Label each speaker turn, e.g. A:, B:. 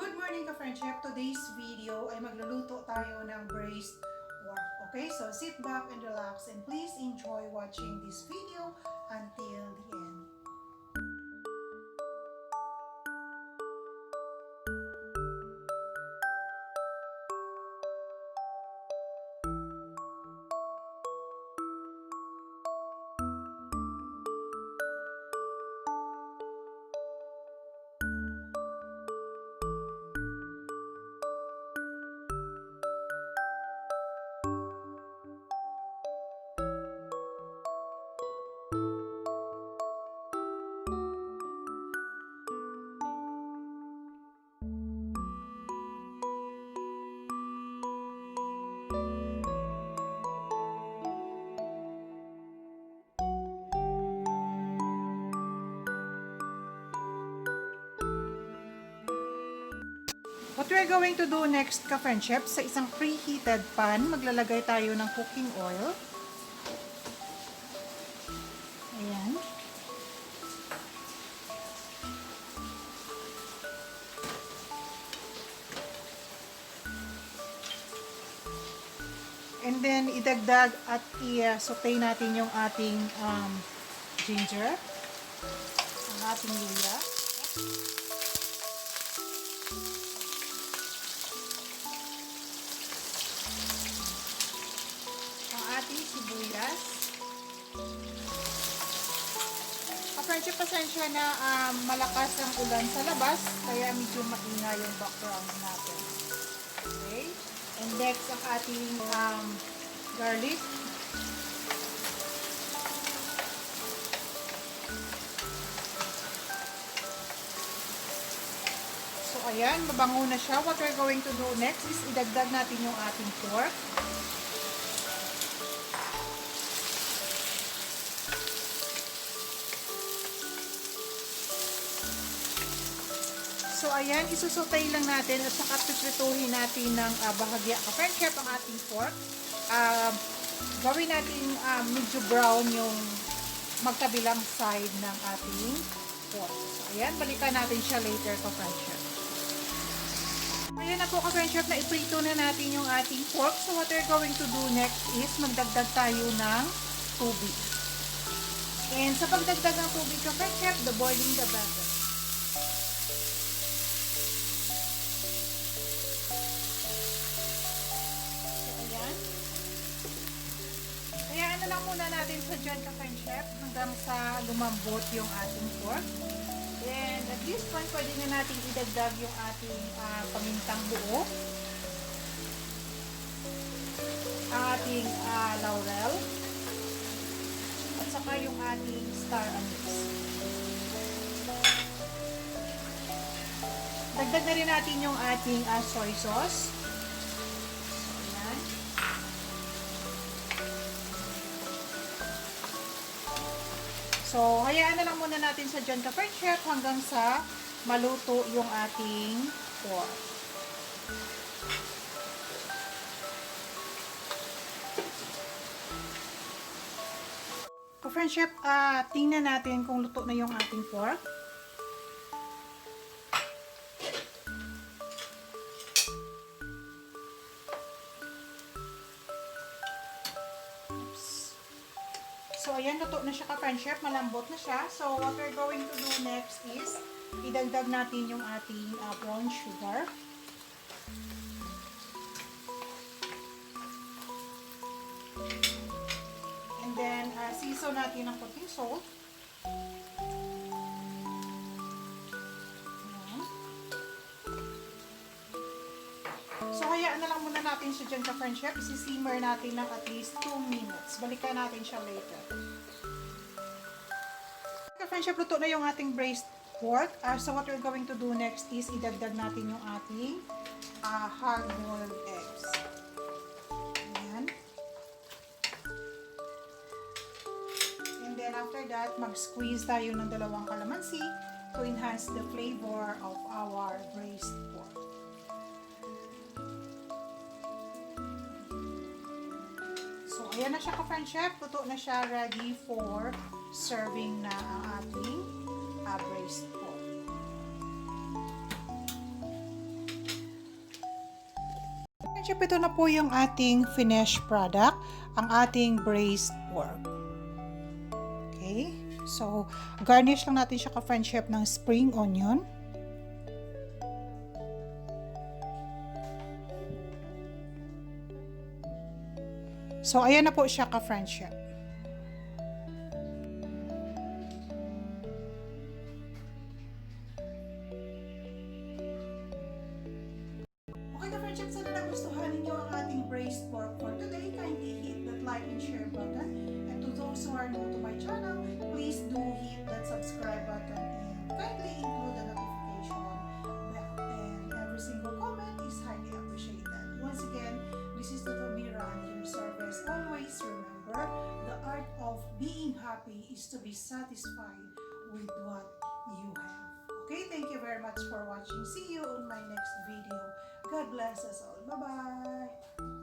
A: Good morning ka-friendship! Today's video ay magluluto tayo ng braised pork. Okay, so sit back and relax and please enjoy watching this video until the end. What we're going to do next ka-friendship, sa isang preheated pan, maglalagay tayo ng cooking oil. Ayan. And then, idagdag at i-saute natin yung ating ginger, ang ating luya. Ating sibuyas. Friendship, pasensya na malakas ang ulan sa labas, kaya medyo maingay yung background natin. Okay? And next, ang ating garlic. So, ayan, mabango na siya. What we're going to do next is idagdag natin yung ating pork. So, ayan, isusutay lang natin at saka piprituhin natin ng bahagya ka-friendship ang ating pork. Gawin natin medyo brown yung magkabilang side ng ating pork. So, ayan, balikan natin siya later ka-friendship. Ayan na po ka-friendship, na iprito na natin yung ating pork. So, what we're going to do next is magdagdag tayo ng tubig. And sa pagdagdag ng tubig ka-friendship, the boiling the better. Hayaan na lang muna natin sa dyan ka-friendship hanggang sa lumambot yung ating pork. And at this point, pwede na natin idagdag yung ating pamintang buo, ang ating laurel, at saka yung ating star anise. Dagdag na rin natin yung ating soy sauce. So, hayaan na lang muna natin sa dyan ka-friendship hanggang sa maluto yung ating pork. Ka-friendship, tingnan natin kung luto na yung ating pork. So, ayan, luto na siya ka-friendship. Malambot na siya. So, what we're going to do next is idagdag natin yung ating brown sugar. And then, season natin ng konting salt. Ayan. So, hayaan na lang muna natin siya dyan ka-friendship. Isi-simmer natin ng at least 2 minutes. Balikan natin siya later. Ka-friendship, luto na yung ating braised pork. So, what we're going to do next is idagdag natin yung ating hard-boiled eggs. Ayan. And then, after that, mag-squeeze tayo ng 2 calamansi to enhance the flavor of our braised pork. Ayan na siya ka-friendship. Luto na siya, ready for serving na ang ating braised pork. Friendship, ito na po yung ating finished product, ang ating braised pork. Okay? So, garnish lang natin siya ka-friendship ng spring onion. So, ayan na po siya ka-friendship. Okay ka-friendship, sana nagustuhan ninyo ang ating braised pork for today. Kindly hit that like and share button. And to those who are new to my channel, please do hit that subscribe button and kindly include the notification bell. And every single comment is highly appreciated. Once again, this is Tuto Miran, your service. Always remember, the art of being happy is to be satisfied with what you have. Okay, thank you very much for watching. See you on my next video. God bless us all. Bye-bye.